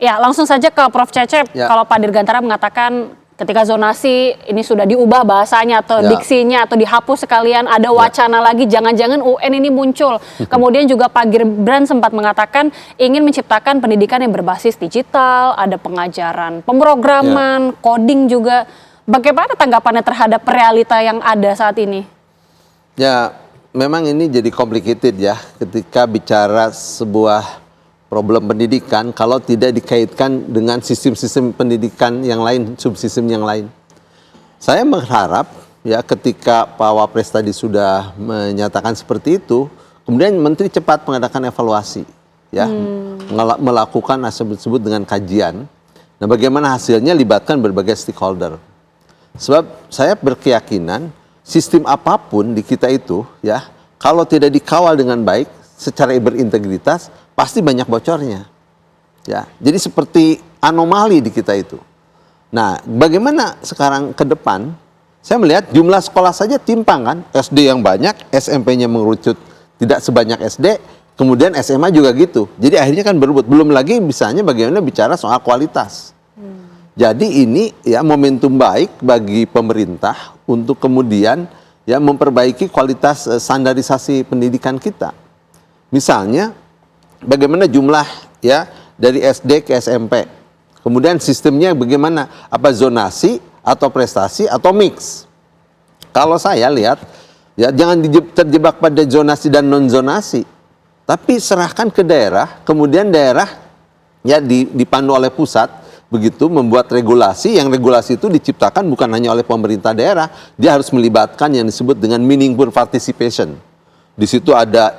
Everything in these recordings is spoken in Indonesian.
Ya, langsung saja ke Prof. Cecep. Ya. Kalau Pak Dirgantara mengatakan ketika zonasi ini sudah diubah bahasanya atau Ya. diksinya atau dihapus sekalian, ada wacana lagi jangan-jangan UN ini muncul. Kemudian juga Pak Gibran sempat mengatakan ingin menciptakan pendidikan yang berbasis digital, ada pengajaran pemrograman, coding juga. Bagaimana tanggapannya terhadap realita yang ada saat ini? Ya, memang ini jadi complicated ya ketika bicara sebuah problem pendidikan kalau tidak dikaitkan dengan sistem-sistem pendidikan yang lain, subsistem yang lain. Saya mengharap ya ketika Pak Wapres tadi sudah menyatakan seperti itu, kemudian Menteri cepat mengadakan evaluasi ya, melakukan disebut dengan kajian. Nah, bagaimana hasilnya libatkan berbagai stakeholder. Sebab saya berkeyakinan sistem apapun di kita itu ya, kalau tidak dikawal dengan baik secara berintegritas pasti banyak bocornya. Ya, jadi seperti anomali di kita itu. Nah, bagaimana sekarang ke depan? Saya melihat jumlah sekolah saja timpang kan, SD yang banyak, SMP-nya mengerucut tidak sebanyak SD, kemudian SMA juga gitu. Jadi akhirnya kan berebut. Belum lagi misalnya bagaimana bicara soal kualitas. Jadi ini ya momentum baik bagi pemerintah untuk kemudian ya memperbaiki kualitas standarisasi pendidikan kita. Misalnya bagaimana jumlah ya dari SD ke SMP. Kemudian sistemnya bagaimana? Apa zonasi atau prestasi atau mix? Kalau saya lihat ya jangan terjebak pada zonasi dan non zonasi. Tapi serahkan ke daerah, kemudian daerah ya dipandu oleh pusat begitu membuat regulasi, yang regulasi itu diciptakan bukan hanya oleh pemerintah daerah, dia harus melibatkan yang disebut dengan meaningful participation. Di situ ada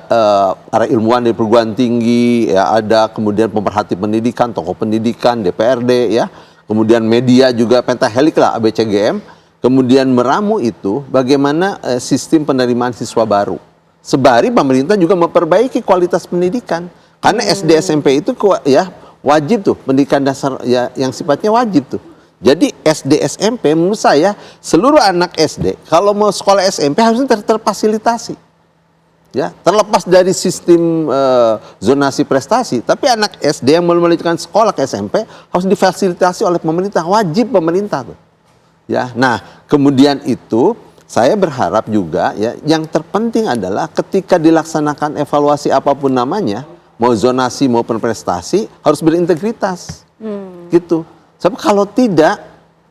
para ilmuwan dari perguruan tinggi, ya ada kemudian pemerhati pendidikan, tokoh pendidikan, DPRD, ya, kemudian media juga pentahelik lah, ABCGM, kemudian meramu itu bagaimana sistem penerimaan siswa baru. Sebari pemerintah juga memperbaiki kualitas pendidikan, karena SD SMP itu ya wajib tuh pendidikan dasar ya yang sifatnya wajib tuh. Jadi SD SMP menurut saya seluruh anak SD kalau mau sekolah SMP harusnya terfasilitasi. Ya, terlepas dari sistem zonasi prestasi, tapi anak SD yang mau melanjutkan sekolah ke SMP harus difasilitasi oleh pemerintah, wajib pemerintah tuh. Ya, nah kemudian itu saya berharap juga ya yang terpenting adalah ketika dilaksanakan evaluasi apapun namanya, mau zonasi maupun prestasi harus berintegritas, gitu. Sebab kalau tidak,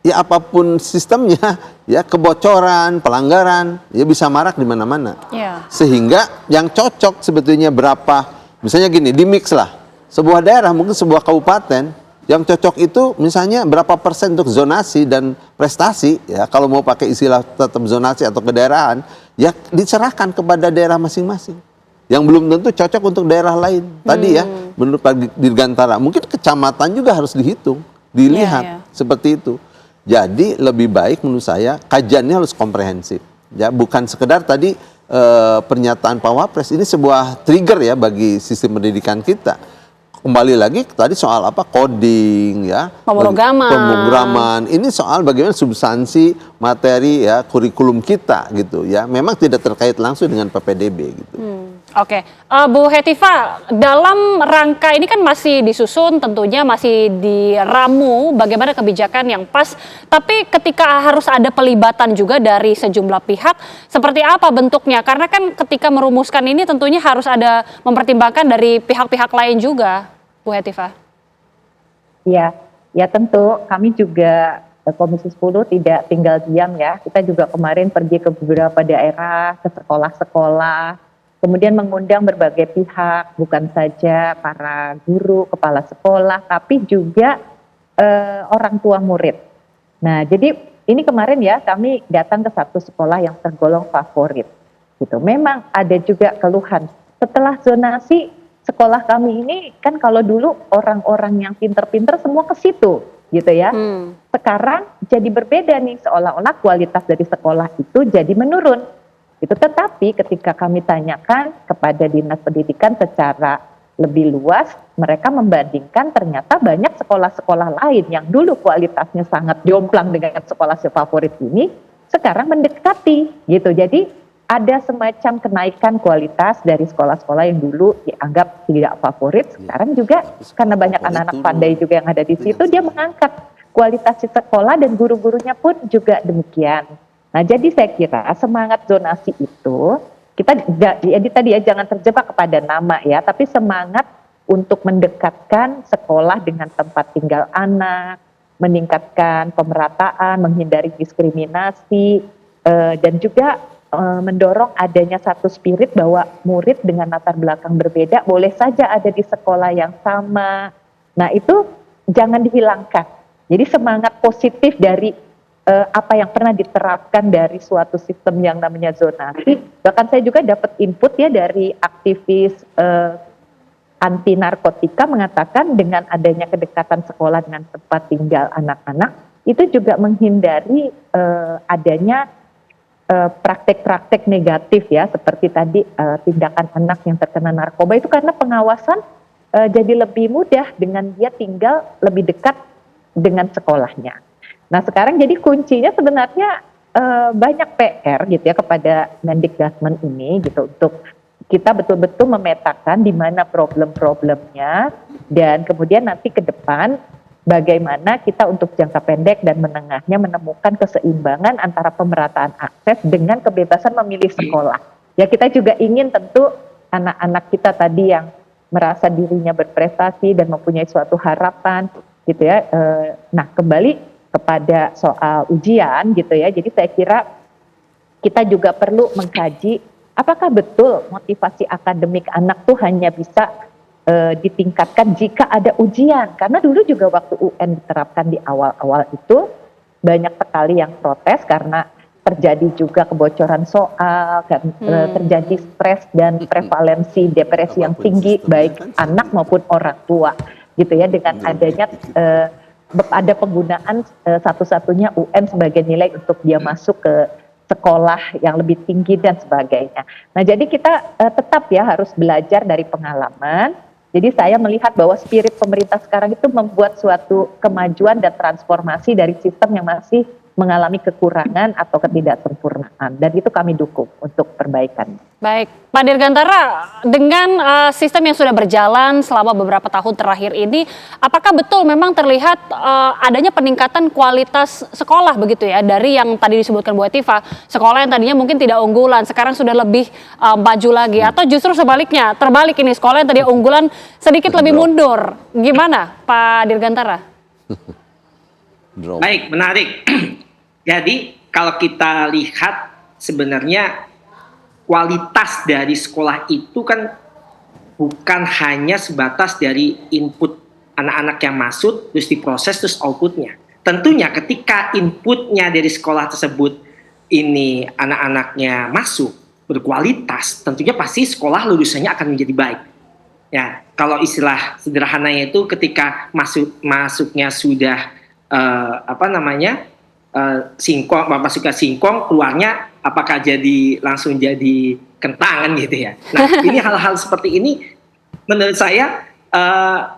ya apapun sistemnya, ya kebocoran, pelanggaran, ya bisa marak di mana-mana. Yeah. Sehingga yang cocok sebetulnya berapa, misalnya gini, di mix lah, sebuah daerah mungkin sebuah kabupaten, yang cocok itu misalnya berapa persen untuk zonasi dan prestasi, ya kalau mau pakai istilah tetap zonasi atau kedaerahan, ya diserahkan kepada daerah masing-masing. Yang belum tentu cocok untuk daerah lain. Tadi ya, menurut Pak Dirgantara, mungkin kecamatan juga harus dihitung, dilihat seperti itu. Jadi lebih baik menurut saya kajiannya harus komprehensif. Ya, bukan sekedar tadi pernyataan Pak Wapres, ini sebuah trigger ya bagi sistem pendidikan kita. Kembali lagi tadi soal apa, coding ya, pemrograman. Ini soal bagaimana substansi materi ya kurikulum kita gitu ya. Memang tidak terkait langsung dengan PPDB gitu. Oke, Bu Hetiva, dalam rangka ini kan masih disusun, tentunya masih diramu bagaimana kebijakan yang pas. Tapi ketika harus ada pelibatan juga dari sejumlah pihak, seperti apa bentuknya? Karena kan ketika merumuskan ini tentunya harus ada mempertimbangkan dari pihak-pihak lain juga, Bu Hetiva. Ya tentu kami juga Komisi 10 tidak tinggal diam ya. Kita juga kemarin pergi ke beberapa daerah, ke sekolah-sekolah. Kemudian mengundang berbagai pihak, bukan saja para guru, kepala sekolah, tapi juga orang tua murid. Nah, jadi ini kemarin ya kami datang ke satu sekolah yang tergolong favorit. Gitu. Memang ada juga keluhan. Setelah zonasi, sekolah kami ini kan kalau dulu orang-orang yang pinter-pinter semua ke situ, gitu ya. Sekarang jadi berbeda nih, seolah-olah kualitas dari sekolah itu jadi menurun. Itu tetapi ketika kami tanyakan kepada Dinas Pendidikan secara lebih luas, mereka membandingkan ternyata banyak sekolah-sekolah lain yang dulu kualitasnya sangat jomplang dengan sekolah favorit ini, sekarang mendekati gitu. Jadi ada semacam kenaikan kualitas dari sekolah-sekolah yang dulu dianggap tidak favorit. Sekarang juga karena banyak anak-anak pandai juga yang ada di situ, dia mengangkat kualitas di sekolah dan guru-gurunya pun juga demikian. Nah, jadi saya kira semangat zonasi itu, kita jadi tadi ya jangan terjebak kepada nama ya, tapi semangat untuk mendekatkan sekolah dengan tempat tinggal anak, meningkatkan pemerataan, menghindari diskriminasi, dan juga mendorong adanya satu spirit bahwa murid dengan latar belakang berbeda boleh saja ada di sekolah yang sama. Nah, itu jangan dihilangkan. Jadi semangat positif dari apa yang pernah diterapkan dari suatu sistem yang namanya zonasi. Bahkan saya juga dapat input ya dari aktivis anti narkotika mengatakan dengan adanya kedekatan sekolah dengan tempat tinggal anak-anak itu juga menghindari adanya praktek-praktek negatif ya, seperti tadi tindakan anak yang terkena narkoba itu karena pengawasan jadi lebih mudah dengan dia tinggal lebih dekat dengan sekolahnya. Nah, sekarang jadi kuncinya sebenarnya banyak PR gitu ya kepada Mendikbudmen ini gitu, untuk kita betul-betul memetakan di mana problem-problemnya, dan kemudian nanti ke depan bagaimana kita untuk jangka pendek dan menengahnya menemukan keseimbangan antara pemerataan akses dengan kebebasan memilih sekolah. Ya, kita juga ingin tentu anak-anak kita tadi yang merasa dirinya berprestasi dan mempunyai suatu harapan gitu ya. Nah, kembali kepada soal ujian gitu ya. Jadi saya kira kita juga perlu mengkaji apakah betul motivasi akademik anak tuh hanya bisa ditingkatkan jika ada ujian, karena dulu juga waktu UN diterapkan di awal-awal itu banyak sekali yang protes karena terjadi juga kebocoran soal, kan, terjadi stres dan prevalensi depresi yang tinggi baik anak maupun orang tua gitu ya, dengan adanya ada penggunaan satu-satunya UN sebagai nilai untuk dia masuk ke sekolah yang lebih tinggi dan sebagainya. Nah, jadi kita tetap ya harus belajar dari pengalaman. Jadi saya melihat bahwa spirit pemerintah sekarang itu membuat suatu kemajuan dan transformasi dari sistem yang masih mengalami kekurangan atau ketidaksempurnaan, dan itu kami dukung untuk perbaikan. Baik, Pak Dirgantara, dengan sistem yang sudah berjalan selama beberapa tahun terakhir ini, apakah betul memang terlihat adanya peningkatan kualitas sekolah begitu ya, dari yang tadi disebutkan Bu Hetifah, sekolah yang tadinya mungkin tidak unggulan sekarang sudah lebih maju lagi, atau justru sebaliknya, terbalik ini, sekolah yang tadi unggulan sedikit lebih mundur, gimana Pak Dirgantara? Baik, menarik. Jadi kalau kita lihat sebenarnya kualitas dari sekolah itu kan bukan hanya sebatas dari input anak-anak yang masuk terus diproses terus outputnya. Tentunya ketika inputnya dari sekolah tersebut ini anak-anaknya masuk berkualitas, tentunya pasti sekolah lulusannya akan menjadi baik. Ya, kalau istilah sederhananya itu ketika masuknya sudah singkong, masuknya singkong, keluarnya apakah jadi langsung jadi kentangan gitu ya. Nah, ini hal-hal seperti ini menurut saya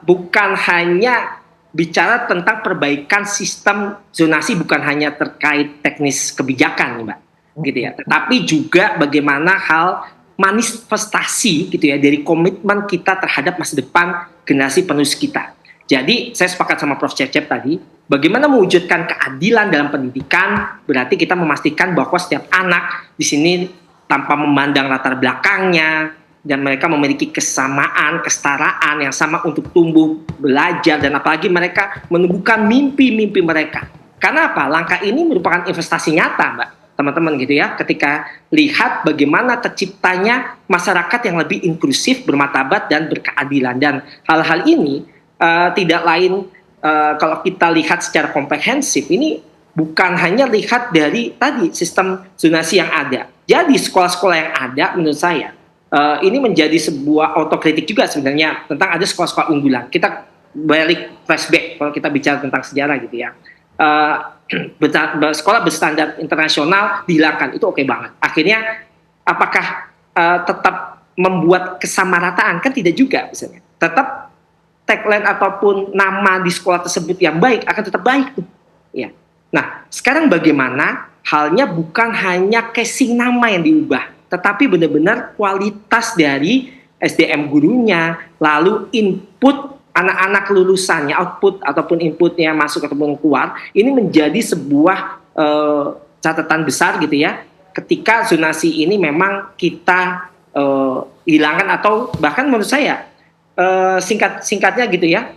bukan hanya bicara tentang perbaikan sistem zonasi, bukan hanya terkait teknis kebijakan nih Mbak, gitu ya. Tetapi juga bagaimana hal manifestasi gitu ya dari komitmen kita terhadap masa depan generasi penerus kita. Jadi saya sepakat sama Prof. Cecep tadi, bagaimana mewujudkan keadilan dalam pendidikan, berarti kita memastikan bahwa setiap anak di sini tanpa memandang latar belakangnya, dan mereka memiliki kesamaan, kesetaraan yang sama untuk tumbuh, belajar, dan apalagi mereka menumbuhkan mimpi-mimpi mereka. Karena apa? Langkah ini merupakan investasi nyata, Mbak, teman-teman gitu ya, ketika lihat bagaimana terciptanya masyarakat yang lebih inklusif, bermartabat, dan berkeadilan. Dan hal-hal ini tidak lain kalau kita lihat secara komprehensif, ini bukan hanya lihat dari tadi sistem zonasi yang ada. Jadi sekolah-sekolah yang ada menurut saya ini menjadi sebuah autokritik juga sebenarnya tentang ada sekolah-sekolah unggulan. Kita balik flashback kalau kita bicara tentang sejarah gitu ya. Sekolah berstandar internasional dihilangkan, itu oke banget. Akhirnya apakah tetap membuat kesamarataan? Kan tidak juga misalnya. Tetap tagline ataupun nama di sekolah tersebut yang baik akan tetap baik tuh. Ya. Nah, sekarang bagaimana halnya bukan hanya casing nama yang diubah, tetapi benar-benar kualitas dari SDM gurunya, lalu input anak-anak lulusannya, output ataupun inputnya yang masuk ataupun keluar, ini menjadi sebuah catatan besar gitu ya. Ketika zonasi ini memang kita hilangkan, atau bahkan menurut saya singkatnya gitu ya,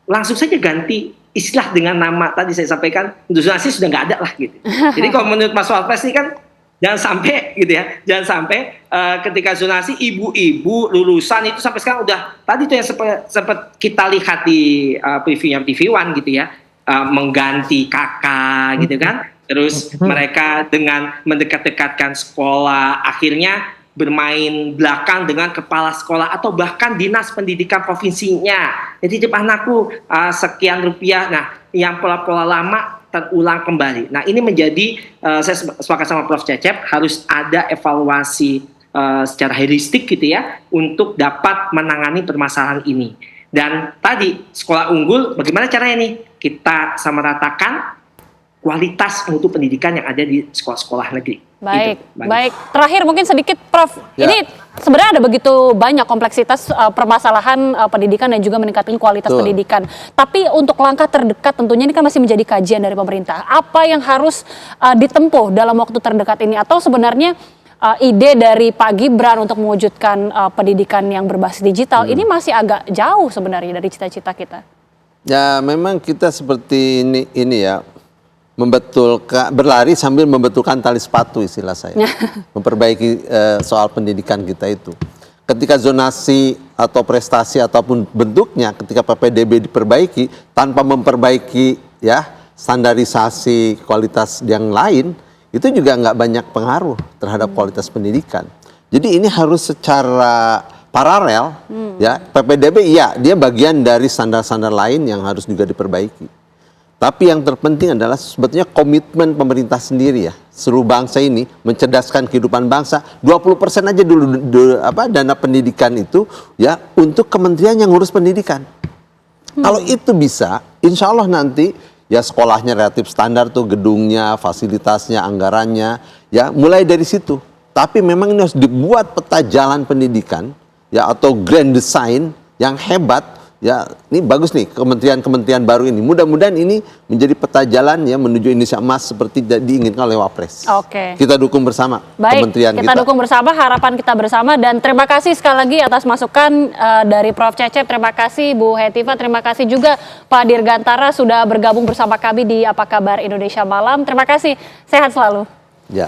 langsung saja ganti istilah dengan nama tadi saya sampaikan, untuk zonasi sudah nggak ada lah gitu. Jadi kalau menurut Mas Walpres ini kan jangan sampai gitu ya, jangan sampai ketika zonasi ibu-ibu lulusan itu sampai sekarang udah tadi itu yang sempat kita lihat di preview TV One gitu ya, mengganti kakak gitu kan, terus mereka dengan mendekat-dekatkan sekolah akhirnya bermain belakang dengan kepala sekolah atau bahkan dinas pendidikan provinsinya. Jadi titip anakku sekian rupiah. Nah, yang pola-pola lama terulang kembali. Nah, ini menjadi saya sepakat sama Prof. Cecep, harus ada evaluasi secara holistik gitu ya untuk dapat menangani permasalahan ini. Dan tadi sekolah unggul bagaimana caranya nih? Kita samaratakan kualitas mutu pendidikan yang ada di sekolah-sekolah negeri. Baik, Gitu, baik. Terakhir mungkin sedikit Prof, Ya. ini sebenarnya ada begitu banyak kompleksitas permasalahan pendidikan dan juga meningkatkan kualitas Betul. pendidikan. Tapi untuk langkah terdekat tentunya ini kan masih menjadi kajian dari pemerintah. Apa yang harus ditempuh dalam waktu terdekat ini? Atau sebenarnya ide dari Pak Gibran untuk mewujudkan pendidikan yang berbasis digital ini masih agak jauh sebenarnya dari cita-cita kita? Ya memang kita seperti ini ya, berlari sambil membetulkan tali sepatu istilah saya. Memperbaiki soal pendidikan kita itu. Ketika zonasi atau prestasi ataupun bentuknya ketika PPDB diperbaiki tanpa memperbaiki ya standarisasi kualitas yang lain, itu juga nggak banyak pengaruh terhadap kualitas pendidikan. Jadi ini harus secara paralel ya, PPDB ya dia bagian dari standar-standar lain yang harus juga diperbaiki. Tapi yang terpenting adalah sebetulnya komitmen pemerintah sendiri ya, seluruh bangsa ini mencerdaskan kehidupan bangsa. 20% aja dulu dana pendidikan itu ya untuk kementerian yang ngurus pendidikan. Kalau itu bisa, insya Allah nanti ya sekolahnya relatif standar tuh, gedungnya, fasilitasnya, anggarannya, ya mulai dari situ. Tapi memang ini harus dibuat peta jalan pendidikan ya atau grand design yang hebat. Ya, ini bagus nih kementerian-kementerian baru ini. Mudah-mudahan ini menjadi peta jalan ya menuju Indonesia emas seperti diinginkan oleh Wapres. Oke. Kita dukung bersama kementerian kita dukung bersama, harapan kita bersama, dan terima kasih sekali lagi atas masukan dari Prof. Cecep. Terima kasih Bu Hetiva, terima kasih juga Pak Dirgantara sudah bergabung bersama kami di Apa Kabar Indonesia Malam. Terima kasih, sehat selalu. Ya.